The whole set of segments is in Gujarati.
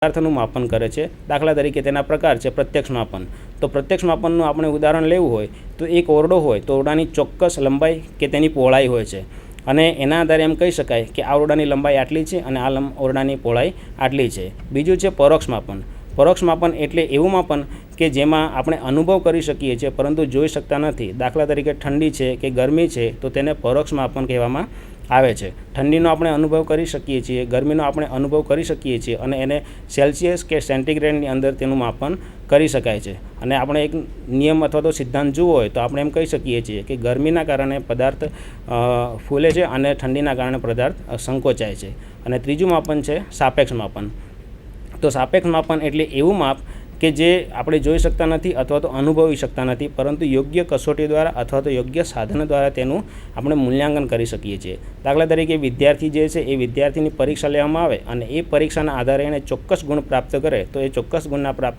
પદાર્થનું માપન કરે છે। દાખલા તરીકે તેના પ્રકાર છે પ્રત્યક્ષ માપન। તો પ્રત્યક્ષ માપનનું આપણે ઉદાહરણ લેવું હોય તો એક ઓરડો હોય તો ઓરડાની ચોક્કસ લંબાઈ કે તેની પહોળાઈ હોય છે અને એના આધારે એમ કહી શકાય કે આ ઓરડાની લંબાઈ આટલી છે અને આ ઓરડાની પહોળાઈ આટલી છે। બીજું છે પરોક્ષ માપન। પરોક્ષ માપન એટલે એવું માપન કે જેમાં આપણે અનુભવ કરી શકીએ છીએ પરંતુ જોઈ શકતા નથી। દાખલા તરીકે ઠંડી છે કે ગરમી છે તો તેને પરોક્ષ માપન કહેવામાં આવે છે। ઠંડીનો આપણે અનુભવ કરી શકીએ છીએ, ગરમીનો આપણે અનુભવ કરી શકીએ છીએ અને એને સેલ્સિયસ કે સેન્ટીગ્રેડની અંદર તેનું માપન કરી શકાય છે। અને આપણે એક નિયમ અથવા તો સિદ્ધાંત જોવો હોય તો આપણે એમ કહી શકીએ છીએ કે ગરમીના કારણે પદાર્થ ફૂલે છે અને ઠંડીના કારણે પદાર્થ સંકોચાય છે। અને ત્રીજું માપન છે સાપેક્ષ માપન। તો સાપેક્ષ માપન એટલે એવું માપ કે જે આપણે જોઈ શકતા નથી અથવા તો અનુભવી શકતા નથી પરંતુ યોગ્ય કસોટી દ્વારા અથવા તો યોગ્ય સાધન દ્વારા તેનું આપણે મૂલ્યાંકન કરી શકીએ છીએ। દાખલા તરીકે વિદ્યાર્થી જે છે એ વિદ્યાર્થીની પરીક્ષા લેવામાં આવે અને એ પરીક્ષાના આધારે એને ચોક્કસ ગુણ પ્રાપ્ત કરે તો એ ચોક્કસ ગુણના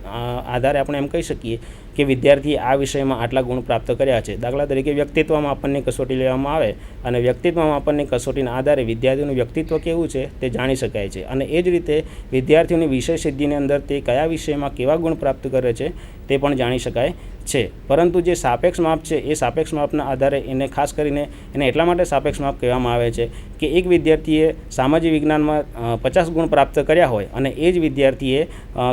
આધારે આપણે એમ કહી શકીએ કે વિદ્યાર્થીએ આ વિષયમાં આટલા ગુણ પ્રાપ્ત કર્યા છે। દાખલા તરીકે વ્યક્તિત્વ માપનની કસોટી લેવામાં આવે અને વ્યક્તિત્વ માપનની કસોટીના આધારે વિદ્યાર્થીનું વ્યક્તિત્વ કેવું છે તે જાણી શકાય છે। અને એ જ રીતે વિદ્યાર્થીઓની વિષય સિદ્ધિની અંદર તે કયા વિષયમાં કેવા ગુણ પ્રાપ્ત કરે છે તે પણ જાણી શકાય છે। પરંતુ જે સાપેક્ષ માપ છે એ સાપેક્ષ માપના આધારે એને ખાસ કરીને એને એટલા માટે સાપેક્ષ માપ કહેવામાં આવે છે કે એક વિદ્યાર્થીએ સામાજિક વિજ્ઞાનમાં 50 ગુણ પ્રાપ્ત કર્યા હોય અને એ જ વિદ્યાર્થીએ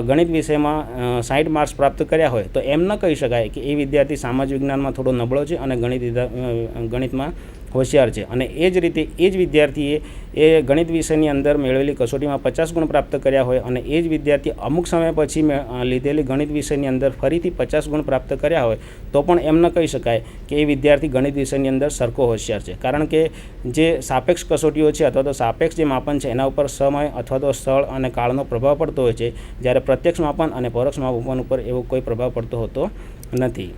ગણિત વિષયમાં 60 માર્ક્સ પ્રાપ્ત કર્યા હોય તો એમ ન કહી શકાય કે એ વિદ્યાર્થી સામાજિક વિજ્ઞાનમાં થોડો નબળો છે અને ગણિતમાં હોશિયાર છે। અને એ જ રીતે એ જ વિદ્યાર્થીએ એ ગણિત વિષયની અંદર મેળવેલી કસોટીમાં 50 ગુણ પ્રાપ્ત કર્યા હોય અને એ જ વિદ્યાર્થી અમુક સમય પછી લીધેલી ગણિત વિષયની અંદર ફરીથી 50 ગુણ પ્રાપ્ત કર્યા હોય તો પણ એમ ન કહી શકાય કે એ વિદ્યાર્થી ગણિત વિષયની અંદર સરખો હોશિયાર છે। કારણ કે જે સાપેક્ષ કસોટીઓ છે અથવા તો સાપેક્ષ જે માપન છે એના ઉપર સમય અથવા તો સ્થળ અને કાળનો પ્રભાવ પડતો હોય છે, જ્યારે પ્રત્યક્ષ માપન અને પરોક્ષ માપન ઉપર એવો કોઈ પ્રભાવ પડતો હોતો નથી।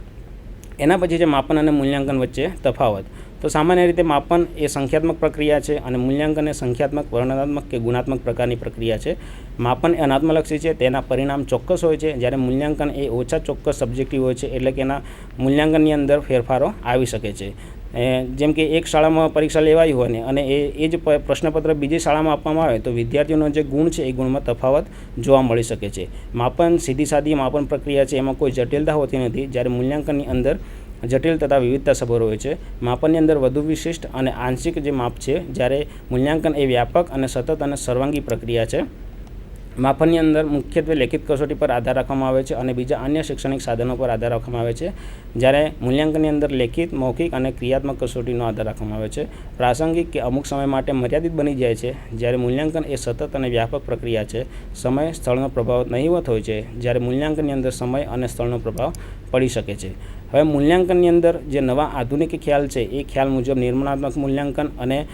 એના પછી છે માપન અને મૂલ્યાંકન વચ્ચે તફાવત। તો સામાન્ય રીતે માપન એ સંખ્યાત્મક પ્રક્રિયા છે અને મૂલ્યાંકન એ સંખ્યાત્મક, વર્ણનાત્મક કે ગુણાત્મક પ્રકારની પ્રક્રિયા છે। માપન એ અનાત્મલક્ષી છે, તેના પરિણામ ચોક્કસ હોય છે, જ્યારે મૂલ્યાંકન એ ઓછા ચોક્કસ સબ્જેક્ટિવ હોય છે, એટલે કે એના મૂલ્યાંકનની અંદર ફેરફારો આવી શકે છે। જેમ કે એક શાળામાં પરીક્ષા લેવાઈ હોય ને અને એ જ પ્રશ્નપત્ર બીજી શાળામાં આપવામાં આવે તો વિદ્યાર્થીઓનો જે ગુણ છે એ ગુણમાં તફાવત જોવા મળી શકે છે। માપન સીધી સાદી માપન પ્રક્રિયા છે, એમાં કોઈ જટિલતા હોતી નથી, જ્યારે મૂલ્યાંકનની અંદર જટિલ તથા વિવિધતા સભર હોય છે। માપનની અંદર વધુ વિશિષ્ટ અને આંશિક જે માપ છે, જ્યારે મૂલ્યાંકન એ વ્યાપક અને સતત અને સર્વાંગી પ્રક્રિયા છે। માપનની અંદર મુખ્યત્વે લેખિત કસોટી પર આધાર રાખવામાં આવે છે અને બીજા અન્ય શૈક્ષણિક સાધનો પર આધાર રાખવામાં આવે છે, જ્યારે મૂલ્યાંકનની અંદર લેખિત, મૌખિક અને ક્રિયાત્મક કસોટીનો આધાર રાખવામાં આવે છે। પ્રાસંગિક કે અમુક સમય માટે મર્યાદિત બની જાય છે, જ્યારે મૂલ્યાંકન એ સતત અને વ્યાપક પ્રક્રિયા છે। સમય, સ્થળનો પ્રભાવ નહિવત હોય છે, જ્યારે મૂલ્યાંકનની અંદર સમય અને સ્થળનો પ્રભાવ પડી શકે છે। હવે મૂલ્યાંકનની અંદર જે નવા આધુનિક ખ્યાલ છે એ ખ્યાલ મુજબ નિર્માણાત્મક મૂલ્યાંકન અને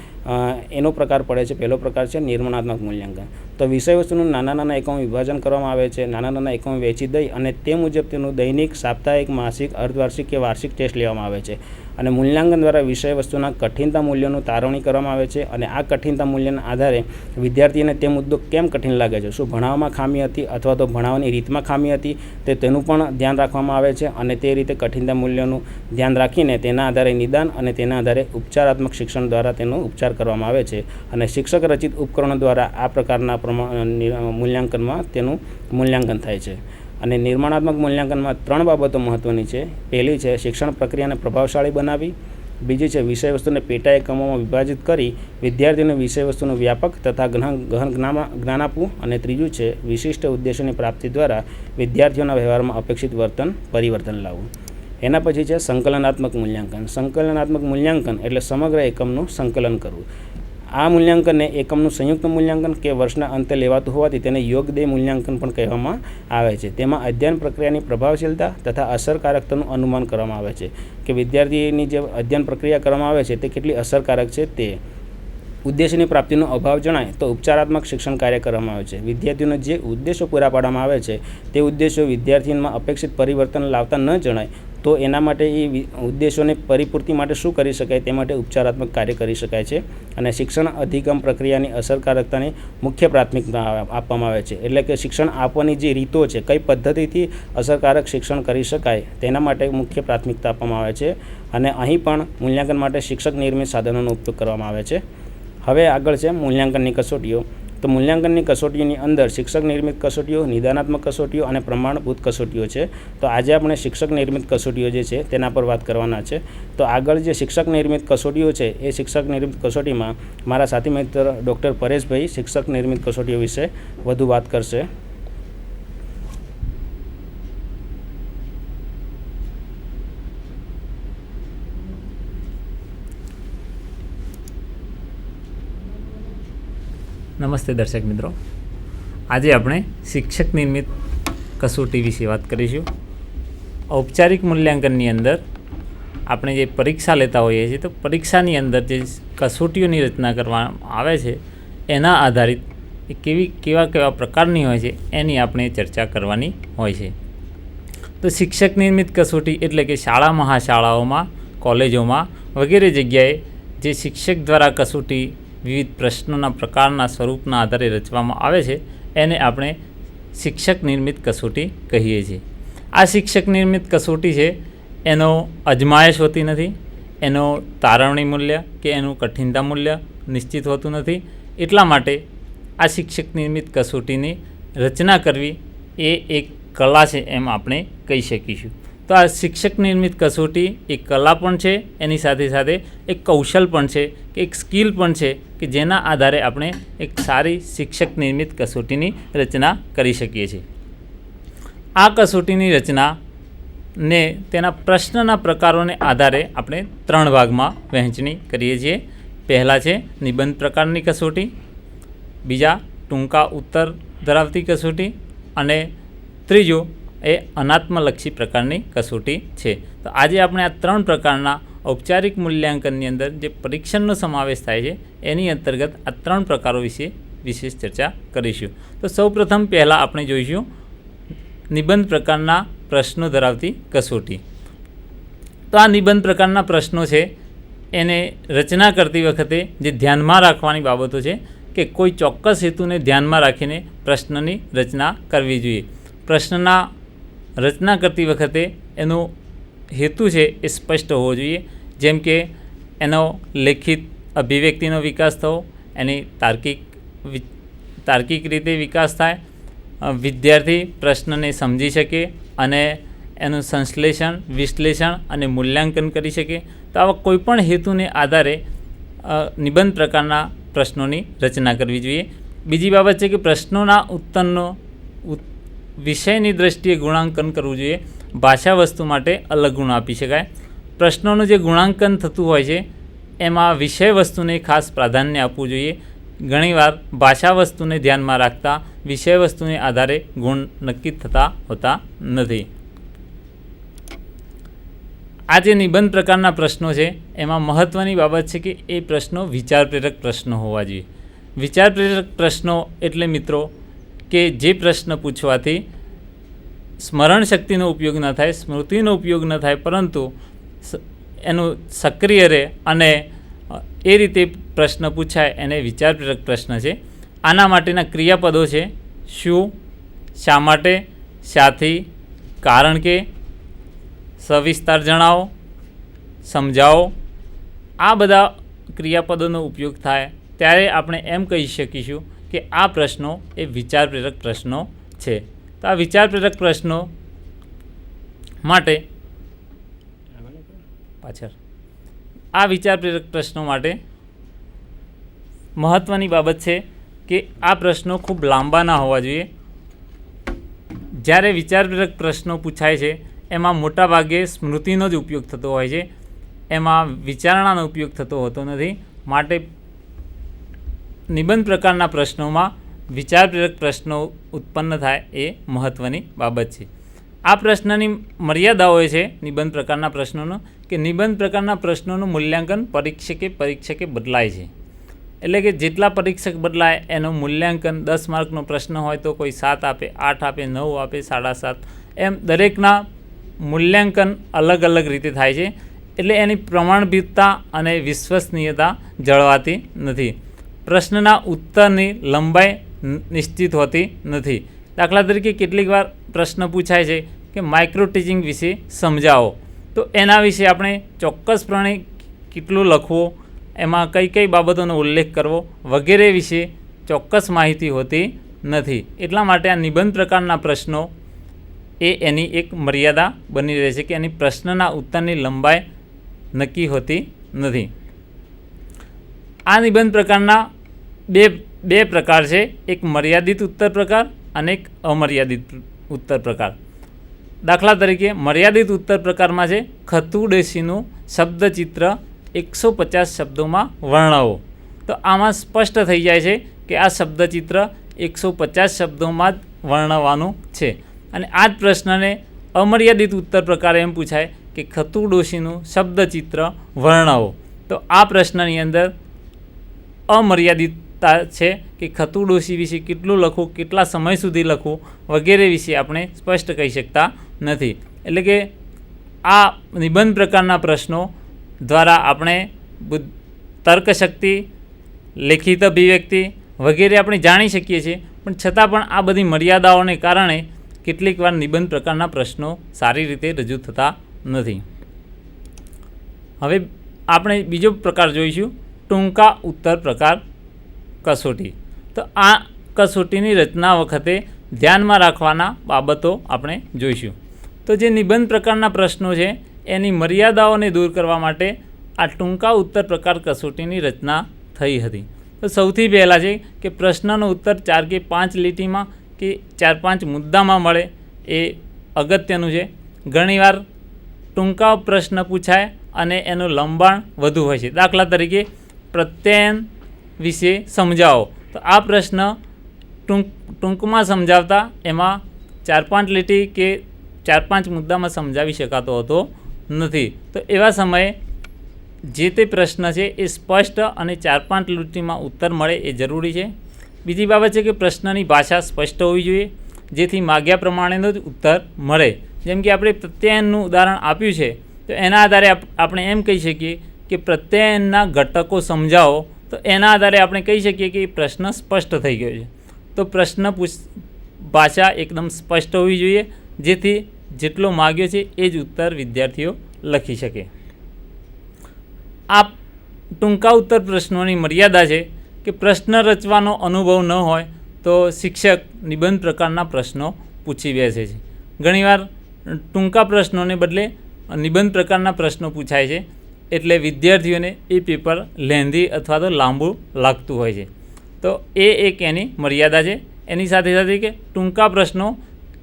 એનો પ્રકાર પડે છે। પહેલો પ્રકાર છે નિર્માણાત્મક મૂલ્યાંકન। તો વિષય વસ્તુનું નાના એકમો વિભાજન કરવામાં આવે છે, નાના એકમો વેચી દઈ અને તે મુજબ તેનું દૈનિક, સાપ્તાહિક, માસિક, અર્ધવાર્ષિક કે વાર્ષિક ટેસ્ટ લેવામાં આવે છે અને મૂલ્યાંકન દ્વારા વિષય વસ્તુના કઠિનતા મૂલ્યોનું તારવણી કરવામાં આવે છે અને આ કઠિનતા મૂલ્યના આધારે વિદ્યાર્થીને તે મુદ્દો કેમ કઠિન લાગે છે, શું ભણાવવામાં ખામી હતી અથવા તો ભણાવવાની રીતમાં ખામી હતી, તેનું પણ ધ્યાન રાખવામાં આવે છે અને તે રીતે કઠિનતા મૂલ્યોનું ધ્યાન રાખીને તેના આધારે નિદાન અને તેના આધારે ઉપચારાત્મક શિક્ષણ દ્વારા તેનો ઉપચાર કરવામાં આવે છે અને શિક્ષક રચિત ઉપકરણો દ્વારા આ પ્રકારના મૂલ્યાંકનમાં તેનું મૂલ્યાંકન થાય છે। અને નિર્માણાત્મક મૂલ્યાંકનમાં 3 બાબતો મહત્ત્વની છે। પહેલી છે શિક્ષણ પ્રક્રિયાને પ્રભાવશાળી બનાવવી, બીજી છે વિષય વસ્તુને પેટા એકમોમાં વિભાજિત કરી વિદ્યાર્થીઓને વિષય વસ્તુનું વ્યાપક તથા ગહન જ્ઞાન આપવું અને ત્રીજું છે વિશિષ્ટ ઉદ્દેશોની પ્રાપ્તિ દ્વારા વિદ્યાર્થીઓના વ્યવહારમાં અપેક્ષિત પરિવર્તન લાવવું। એના પછી છે સંકલનાત્મક મૂલ્યાંકન। સંકલનાત્મક મૂલ્યાંકન એટલે સમગ્ર એકમનું સંકલન કરવું। આ મૂલ્યાંકનને એકમનું સંયુક્ત મૂલ્યાંકન કે વર્ષના અંતે લેવાતું હોવાથી તેને યોગદેય મૂલ્યાંકન પણ કહેવામાં આવે છે। તેમાં અધ્યયન પ્રક્રિયાની પ્રભાવશીલતા તથા અસરકારકતાનું અનુમાન કરવામાં આવે છે કે વિદ્યાર્થીની જે અધ્યયન પ્રક્રિયા કરવામાં આવે છે તે કેટલી અસરકારક છે તે। ઉદ્દેશની પ્રાપ્તિનો અભાવ જણાય તો ઉપચારાત્મક શિક્ષણ કાર્ય કરવામાં આવે છે। વિદ્યાર્થીઓને જે ઉદ્દેશો પૂરા પાડવામાં આવે છે તે ઉદ્દેશો વિદ્યાર્થીઓમાં અપેક્ષિત પરિવર્તન લાવતા ન જણાય તો એના માટે એ ઉદ્દેશોની પરિપૂર્તિ માટે શું કરી શકાય તે માટે ઉપચારાત્મક કાર્ય કરી શકાય છે અને શિક્ષણ અધિગમ પ્રક્રિયાની અસરકારકતાને મુખ્ય પ્રાથમિકતા આપવામાં આવે છે। એટલે કે શિક્ષણ આપવાની જે રીતો છે, કઈ પદ્ધતિથી અસરકારક શિક્ષણ કરી શકાય તેના માટે મુખ્ય પ્રાથમિકતા આપવામાં આવે છે અને અહીં પણ મૂલ્યાંકન માટે શિક્ષક નિર્મિત સાધનોનો ઉપયોગ કરવામાં આવે છે। હવે આગળ છે મૂલ્યાંકનની કસોટીઓ। તો મૂલ્યાંકનની કસોટીની અંદર શિક્ષક નિર્મિત કસોટીઓ, નિદાનાત્મક કસોટીઓ અને પ્રમાણભૂત કસોટીઓ છે. તો આજે આપણે શિક્ષક નિર્મિત કસોટીઓ જે છે તેના પર વાત કરવાના છે. તો આગળ જે શિક્ષક નિર્મિત કસોટીઓ છે એ શિક્ષક નિર્મિત કસોટીમાં મારા સાથી મિત્ર ડૉક્ટર પરેશભાઈ શિક્ષક નિર્મિત કસોટીઓ વિશે વધુ વાત કરશે. નમસ્તે દર્શક મિત્રો, આજે આપણે શિક્ષક નિર્મિત કસોટી વિશે વાત કરીશું. ઔપચારિક મૂલ્યાંકનની અંદર આપણે જે પરીક્ષા લેતા હોઈએ છીએ તો પરીક્ષાની અંદર જે કસોટીઓની રચના કરવામાં આવે છે એના આધારિત એ કેવા પ્રકારની હોય છે એની આપણે ચર્ચા કરવાની હોય છે. તો શિક્ષક નિર્મિત કસોટી એટલે કે શાળા મહાશાળાઓમાં, કોલેજોમાં વગેરે જગ્યાએ જે શિક્ષક દ્વારા કસોટી વિવિધ પ્રશ્નોના પ્રકારના સ્વરૂપના આધારે રચવામાં આવે છે એને આપણે શિક્ષક નિર્મિત કસોટી કહીએ છીએ. આ શિક્ષક નિર્મિત કસોટી છે એનો અજમાયશ હોતી નથી, એનો તારવણી મૂલ્ય કે એનું કઠિનતા મૂલ્ય નિશ્ચિત હોતું નથી. એટલા માટે આ શિક્ષક નિર્મિત કસોટીની રચના કરવી એ એક કલા છે એમ આપણે કહી શકીશું. તો આ શિક્ષક નિર્મિત કસોટી એક કલા પણ છે, એની સાથે સાથે એક કૌશલ પણ છે કે એક સ્કિલ પણ છે કે જેના આધારે આપણે એક સારી શિક્ષક નિર્મિત કસોટીની રચના કરી શકીએ છીએ. આ કસોટીની રચનાને તેના પ્રશ્નના પ્રકારોને આધારે આપણે 3 ભાગમાં વહેંચણી કરીએ છીએ. પહેલાં છે નિબંધ પ્રકારની કસોટી, બીજા ટૂંકા ઉત્તર ધરાવતી કસોટી અને ત્રીજો એ અનાત્મલક્ષી પ્રકારની કસોટી છે. તો આજે આપણે આ 3 પ્રકારના ઔપચારિક મૂલ્યાંકનની અંદર જે પરીક્ષણનો સમાવેશ થાય છે એની અંતર્ગત આ 3 પ્રકારો વિશે વિશેષ ચર્ચા કરીશું. તો સૌપ્રથમ પહેલાં આપણે જોઈશું નિબંધ પ્રકારના પ્રશ્નો ધરાવતી કસોટી. તો આ નિબંધ પ્રકારના પ્રશ્નો છે એને રચના કરતી વખતે જે ધ્યાનમાં રાખવાની બાબતો છે કે કોઈ ચોક્કસ હેતુને ધ્યાનમાં રાખીને પ્રશ્નની રચના કરવી જોઈએ. પ્રશ્નના રચના કરતી વખતે એનો હેતુ છે એ સ્પષ્ટ હોવો જોઈએ. જેમ કે એનો લેખિત અભિવ્યક્તિનો વિકાસ થવો, એની તાર્કિક રીતે વિકાસ થાય, વિદ્યાર્થી પ્રશ્નને સમજી શકે અને એનું સંશ્લેષણ, વિશ્લેષણ અને મૂલ્યાંકન કરી શકે. તો આવા કોઈપણ હેતુને આધારે નિબંધ પ્રકારના પ્રશ્નોની રચના કરવી જોઈએ. બીજી બાબત છે કે પ્રશ્નોના ઉત્તરનો વિષયની દ્રષ્ટિએ ગુણાંકન કરવું જોઈએ. ભાષા વસ્તુ માટે અલગ ગુણ આપી શકાય. પ્રશ્નોનું જે ગુણાંકન થતું હોય છે એમાં વિષય વસ્તુને ખાસ પ્રાધાન્ય આપવું જોઈએ. ઘણીવાર ભાષા વસ્તુને ધ્યાનમાં રાખતા વિષય વસ્તુને આધારે ગુણ નક્કી થતા હોતા નથી. આ જે નિબંધ પ્રકારના પ્રશ્નો છે એમાં મહત્ત્વની બાબત છે કે એ પ્રશ્નો વિચાર પ્રેરક પ્રશ્નો હોવા જોઈએ. વિચાર પ્રેરક પ્રશ્નો એટલે મિત્રો કે જે પ્રશ્ન પૂછવાથી સ્મરણ શક્તિનો ઉપયોગ ન થાય, સ્મૃતિનો ઉપયોગ ન થાય, પરંતુ એનું સક્રિય રહે અને એ રીતે પ્રશ્ન પૂછાય એને વિચાર પ્રેરક પ્રશ્ન છે. આના માટેના ક્રિયાપદો છે શું, શા માટે, શાથી, કારણ કે, સવિસ્તાર જણાવો, સમજાવો. આ બધા ક્રિયાપદોનો ઉપયોગ થાય ત્યારે આપણે એમ કહી શકીશું કે આ પ્રશ્નો એ વિચાર પ્રેરક પ્રશ્નો છે. તો આ વિચાર પ્રેરક પ્રશ્નો માટે મહત્ત્વની બાબત છે કે આ પ્રશ્નો ખૂબ લાંબા ના હોવા જોઈએ. જ્યારે વિચાર પ્રેરક પ્રશ્નો પૂછાય છે એમાં મોટાભાગે સ્મૃતિનો જ ઉપયોગ થતો હોય છે, એમાં વિચારણાનો ઉપયોગ થતો હોતો નથી. માટે નિબંધ પ્રકારના પ્રશ્નોમાં વિચાર પ્રેરક પ્રશ્નો ઉત્પન્ન થાય એ મહત્ત્વની બાબત છે. આ પ્રશ્નની મર્યાદાઓ છે નિબંધ પ્રકારના પ્રશ્નોનો કે નિબંધ પ્રકારના પ્રશ્નોનું મૂલ્યાંકન પરીક્ષકે બદલાય છે. એટલે કે જેટલા પરીક્ષક બદલાય એનું મૂલ્યાંકન 10 માર્કનો પ્રશ્ન હોય તો કોઈ 7 આપે, 8 આપે, 9 આપે, 7.5 એમ દરેકના મૂલ્યાંકન અલગ અલગ રીતે થાય છે. એટલે એની પ્રમાણભૂતતા અને વિશ્વસનીયતા જળવાતી નથી. પ્રશ્નના ઉત્તરની લંબાઈ નિશ્ચિત હોતી નથી. દાખલા તરીકે કેટલીક વાર પ્રશ્ન પૂછાય છે કે માઇક્રો ટીચિંગ વિશે સમજાવો, તો એના વિશે આપણે ચોક્કસપણે કેટલું લખવું, એમાં કઈ કઈ બાબતોનો ઉલ્લેખ કરવો વગેરે વિશે ચોક્કસ માહિતી હોતી નથી. એટલા માટે આ નિબંધ પ્રકારના પ્રશ્નો એ એની એક મર્યાદા બની રહે છે કે એની પ્રશ્નના ઉત્તરની લંબાઈ નક્કી હોતી નથી. આ નિબંધ પ્રકારના બે પ્રકાર છે, એક મર્યાદિત ઉત્તર પ્રકાર અને એક અમર્યાદિત ઉત્તર પ્રકાર. દાખલા તરીકે મર્યાદિત ઉત્તર પ્રકારમાં છે ખતુડેસીનું શબ્દચિત્ર 150 શબ્દોમાં વર્ણવો. તો આમાં સ્પષ્ટ થઈ જાય છે કે આ શબ્દચિત્ર 150 શબ્દોમાં જ વર્ણવવાનું છે. અને આ જ પ્રશ્નને અમર્યાદિત ઉત્તર પ્રકારે એમ પૂછાય કે ખતુડોશીનું શબ્દચિત્ર વર્ણવો. તો આ પ્રશ્નની અંદર અમર્યાદિતતા છે કે ખતુડોશી વિશે કેટલું લખવું, કેટલા સમય સુધી લખવું વગેરે વિશે આપણે સ્પષ્ટ કહી શકતા નથી. એટલે કે આ નિબંધ પ્રકારના પ્રશ્નો દ્વારા આપણે તર્કશક્તિ, લેખિત અભિવ્યક્તિ વગેરે આપણે જાણી શકીએ છીએ, પણ છતાં પણ આ બધી મર્યાદાઓને કારણે કેટલીક વાર નિબંધ પ્રકારના પ્રશ્નો સારી રીતે રજૂ થતા નથી. હવે આપણે બીજો પ્રકાર જોઈશું, ટૂંકા ઉત્તર પ્રકાર કસોટી. તો આ કસોટીની રચના વખતે ધ્યાનમાં રાખવાના બાબતો આપણે જોઈશું. તો જે નિબંધ પ્રકારના પ્રશ્નો છે એની મર્યાદાઓને દૂર કરવા માટે આ ટૂંકા ઉત્તર પ્રકાર કસોટીની રચના થઈ હતી. તો સૌથી પહેલાં છે કે પ્રશ્નનો ઉત્તર 4 કે 5 લીટીમાં કે 4-5 મુદ્દામાં મળે એ અગત્યનું છે. ઘણીવાર ટૂંકા પ્રશ્ન પૂછાય અને એનું લંબાણ વધુ હોય છે. દાખલા તરીકે પ્રત્યયન વિશે સમજાવો. તો આ પ્રશ્ન ટૂંકમાં સમજાવતા એમાં 4-5 લીટી કે 4-5 મુદ્દામાં સમજાવી શકાતો હતો નથી. તો એવા સમયે જે તે પ્રશ્ન છે એ સ્પષ્ટ અને 4-5 લીટીમાં ઉત્તર મળે એ જરૂરી છે. બીજી બાબત છે કે પ્રશ્નની ભાષા સ્પષ્ટ હોવી જોઈએ, જેથી માગ્યા પ્રમાણેનો જ ઉત્તર મળે. જેમ કે આપણે પ્રત્યયનનું ઉદાહરણ આપ્યું છે, તો એના આધારે આપણે એમ કહી શકીએ કે પ્રત્યયનના ઘટકો સમજાવો. તો એના આધારે આપણે કહી શકીએ કે એ પ્રશ્ન સ્પષ્ટ થઈ ગયો છે. તો ભાષા એકદમ સ્પષ્ટ હોવી જોઈએ, જેથી જેટલો માગ્યો છે એ જ ઉત્તર વિદ્યાર્થીઓ લખી શકે. આ ટૂંકા ઉત્તર પ્રશ્નોની મર્યાદા છે કે પ્રશ્ન રચવાનો અનુભવ ન હોય તો શિક્ષક નિબંધ પ્રકારના પ્રશ્નો પૂછી બેસે છે. ઘણીવાર ટૂંકા પ્રશ્નોને બદલે નિબંધ પ્રકારના પ્રશ્નો પૂછાય છે, એટલે વિદ્યાર્થીઓને એ પેપર લેન્ધી અથવા તો લાંબુ લાગતું હોય છે. તો એ એક એની મર્યાદા છે. એની સાથે સાથે કે ટૂંકા પ્રશ્નો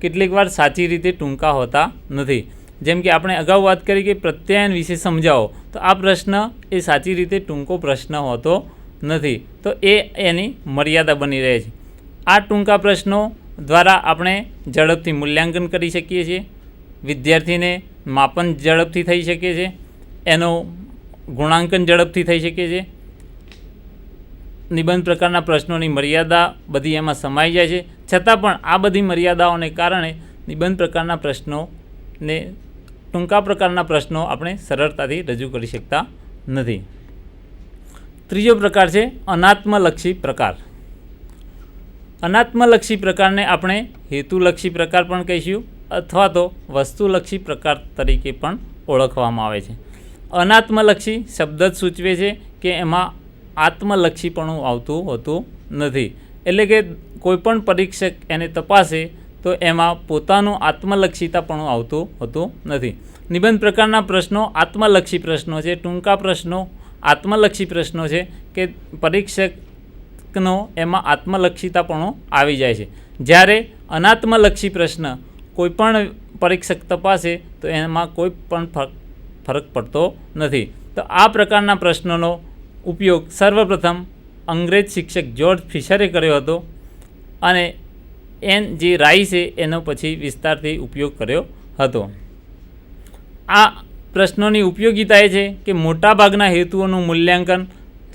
કેટલીક વાર સાચી રીતે ટૂંકા હોતા નથી. જેમ કે આપણે અગાઉ વાત કરી કે પ્રત્યયન વિશે સમજાવો, તો આ પ્રશ્ન એ સાચી રીતે ટૂંકો પ્રશ્ન હોતો નથી. તો એ એની મર્યાદા બની રહે છે. આ ટૂંકા પ્રશ્નો દ્વારા આપણે ઝડપથી મૂલ્યાંકન કરી શકીએ છીએ, વિદ્યાર્થીને માપન ઝડપથી થઈ શકે છે, એનો ગુણાંકન ઝડપથી થઈ શકે છે. નિબંધ પ્રકારના પ્રશ્નોની મર્યાદા બધી એમાં સમાઈ જાય છે. છતાં પણ આ બધી મર્યાદાઓને કારણે નિબંધ પ્રકારના પ્રશ્નોને ટૂંકા પ્રકારના પ્રશ્નો આપણે સરળતાથી રજૂ કરી શકતા નથી. ત્રીજો પ્રકાર છે અનાત્મલક્ષી પ્રકાર. અનાત્મલક્ષી પ્રકારને આપણે હેતુલક્ષી પ્રકાર પણ કહીશું અથવા તો વસ્તુલક્ષી પ્રકાર તરીકે પણ ઓળખવામાં આવે છે. અનાત્મલક્ષી શબ્દ જ સૂચવે છે કે એમાં આત્મલક્ષીપણું આવતું હોતું નથી. એટલે કે કોઈપણ પરીક્ષક એને તપાસે તો એમાં પોતાનું આત્મલક્ષીતાપણું આવતું હોતું નથી. નિબંધ પ્રકારના પ્રશ્નો આત્મલક્ષી પ્રશ્નો છે, ટૂંકા પ્રશ્નો આત્મલક્ષી પ્રશ્નો છે કે પરીક્ષકનો એમાં આત્મલક્ષીતાપણું આવી જાય છે. જ્યારે અનાત્મલક્ષી પ્રશ્ન કોઈપણ પરીક્ષક તપાસે તો એમાં કોઈ પણ ફરક પડતો નથી. તો આ પ્રકારના પ્રશ્નોનો ઉપયોગ સર્વપ્રથમ અંગ્રેજ શિક્ષક જ્યોર્જ ફિશરે કર્યો હતો અને જે રાઈસે એનો પછી વિસ્તારથી ઉપયોગ કર્યો હતો. આ પ્રશ્નોની ઉપયોગિતા એ છે કે મોટાભાગના હેતુઓનું મૂલ્યાંકન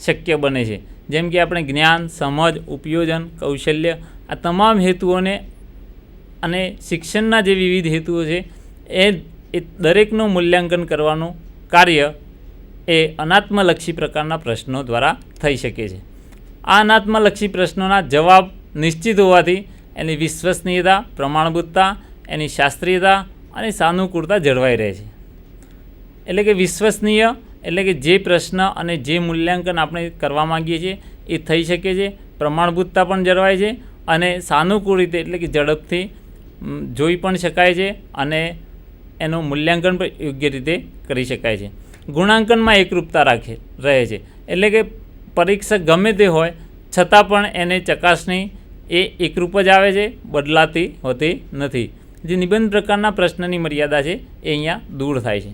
શક્ય બને છે. જેમ કે આપણે જ્ઞાન, સમજ, ઉપયોજન, કૌશલ્ય આ તમામ હેતુઓને અને શિક્ષણના જે વિવિધ હેતુઓ છે એ દરેકનું મૂલ્યાંકન કરવાનું કાર્ય એ અનાત્મલક્ષી પ્રકારના પ્રશ્નો દ્વારા થઈ શકે છે. આ અનાત્મલક્ષી પ્રશ્નોના જવાબ નિશ્ચિત હોવાથી એની વિશ્વસનીયતા, પ્રમાણભૂતતા, એની શાસ્ત્રીયતા અને સાનુકૂળતા જળવાઈ રહે છે. એટલે કે વિશ્વસનીય એટલે કે જે પ્રશ્ન અને જે મૂલ્યાંકન આપણે કરવા માગીએ છીએ એ થઈ શકે છે. પ્રમાણભૂતતા પણ જળવાય છે અને સાનુકૂળ રીતે એટલે કે ઝડપથી જોઈ પણ શકાય છે અને એનું મૂલ્યાંકન પણ યોગ્ય રીતે કરી શકાય છે. ગુણાંકનમાં એકરૂપતા રહે છે એટલે કે પરીક્ષક ગમે તે હોય છતાં પણ એને ચકાસણી એ એકરૂપ જ આવે છે, બદલાતી હોતી નથી. જે નિબંધ પ્રકારના પ્રશ્નની મર્યાદા છે એ અહીંયા દૂર થાય છે.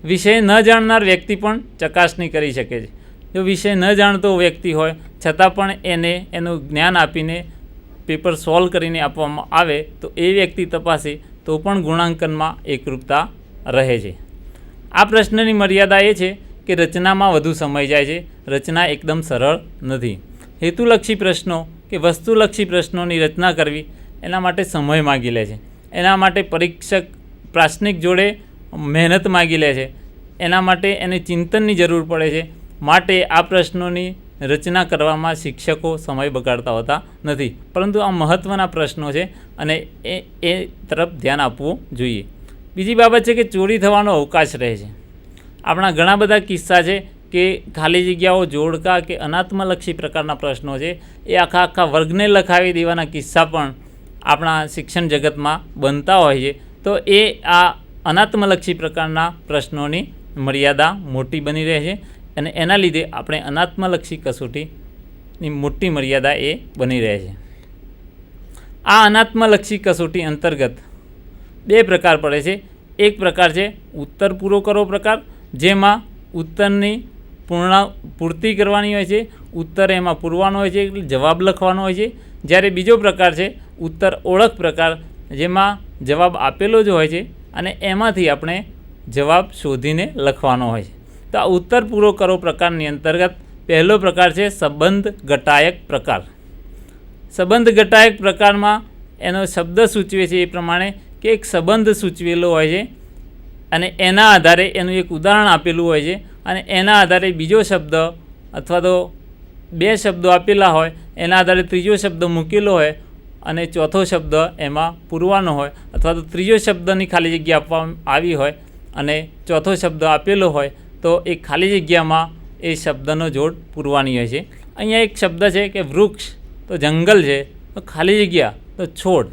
વિષય ન જાણનાર વ્યક્તિ પણ ચકાસણી કરી શકે છે. જો વિષય ન જાણતો વ્યક્તિ હોય છતાં પણ એને એનું જ્ઞાન આપીને પેપર સોલ્વ કરીને આપવામાં આવે તો એ વ્યક્તિ તપાસે તો પણ ગુણાંકનમાં એકરૂપતા રહે છે. આ પ્રશ્નની મર્યાદા એ છે કે રચનામાં વધુ સમય જાય છે. રચના એકદમ સરળ નથી. હેતુલક્ષી પ્રશ્નો કે વસ્તુલક્ષી પ્રશ્નોની રચના કરવી એના માટે સમય માગી લે છે. એના માટે પરીક્ષક પ્રાસનિક જોડે મહેનત માગી લે છે. એના માટે એને ચિંતનની જરૂર પડે છે. માટે આ પ્રશ્નોની રચના કરવામાં શિક્ષકો સમય બગાડતા હોતા નથી. પરંતુ આ મહત્ત્વના પ્રશ્નો છે અને એ તરફ ધ્યાન આપવું જોઈએ. બીજી બાબત છે કે ચોરી થવાનો અવકાશ રહે છે. આપણા ઘણા બધા કિસ્સા છે કે ખાલી જગ્યાઓ જોડકા કે અનાત્મલક્ષી પ્રકારના પ્રશ્નો છે એ આખા વર્ગને લખાવી દેવાના કિસ્સા પણ આપણા શિક્ષણ જગતમાં બનતા હોય છે. તો એ આ અનાત્મલક્ષી પ્રકારના પ્રશ્નોની મર્યાદા મોટી બની રહે છે અને એના લીધે આપણે અનાત્મલક્ષી કસોટીની મોટી મર્યાદા એ બની રહે છે. આ અનાત્મલક્ષી કસોટી અંતર્ગત બે પ્રકાર પડે છે. એક પ્રકાર છે ઉત્તર પૂરો કરો પ્રકાર, જેમાં ઉત્તરની પૂર્તિ કરવાની હોય છે. ઉત્તર એમાં પૂરવાનો હોય છે એટલે જવાબ લખવાનો હોય છે. જ્યારે બીજો પ્રકાર છે ઉત્તર ઓળખ પ્રકાર, જેમાં જવાબ આપેલો જ હોય છે અને એમાંથી આપણે જવાબ શોધીને લખવાનો હોય છે. તો આ ઉત્તર પૂરો કરો પ્રકારની અંતર્ગત પહેલો પ્રકાર છે સંબંધ ઘટાયક પ્રકાર. સંબંધ ઘટાયક પ્રકારમાં એનો શબ્દ સૂચવે છે એ પ્રમાણે કે એક સંબંધ સૂચવેલો હોય છે અને એના આધારે એનું એક ઉદાહરણ આપેલું હોય છે અને એના આધારે બીજો શબ્દ અથવા તો બે શબ્દો આપેલા હોય, એના આધારે ત્રીજો શબ્દ મૂકેલો હોય અને ચોથો શબ્દ એમાં પૂરવાનો હોય, અથવા તો ત્રીજો શબ્દની ખાલી જગ્યા આપવામાં આવી હોય અને ચોથો શબ્દ આપેલો હોય તો એ ખાલી જગ્યામાં એ શબ્દનો જોડ પૂરવાની હોય છે. અહીંયા એક શબ્દ છે કે વૃક્ષ, તો જંગલ છે, તો ખાલી જગ્યા તો છોડ.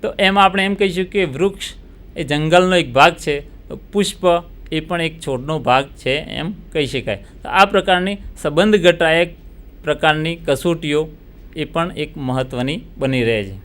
તો એમાં આપણે એમ કહીશું કે વૃક્ષ એ જંગલનો એક ભાગ છે, તો પુષ્પ એ પણ એક છોડનો ભાગ છે એમ કહી શકાય. તો આ પ્રકારની સંબંધ ઘટાયક પ્રકારની કસોટીઓ એ પણ એક મહત્ત્વની બની રહે છે.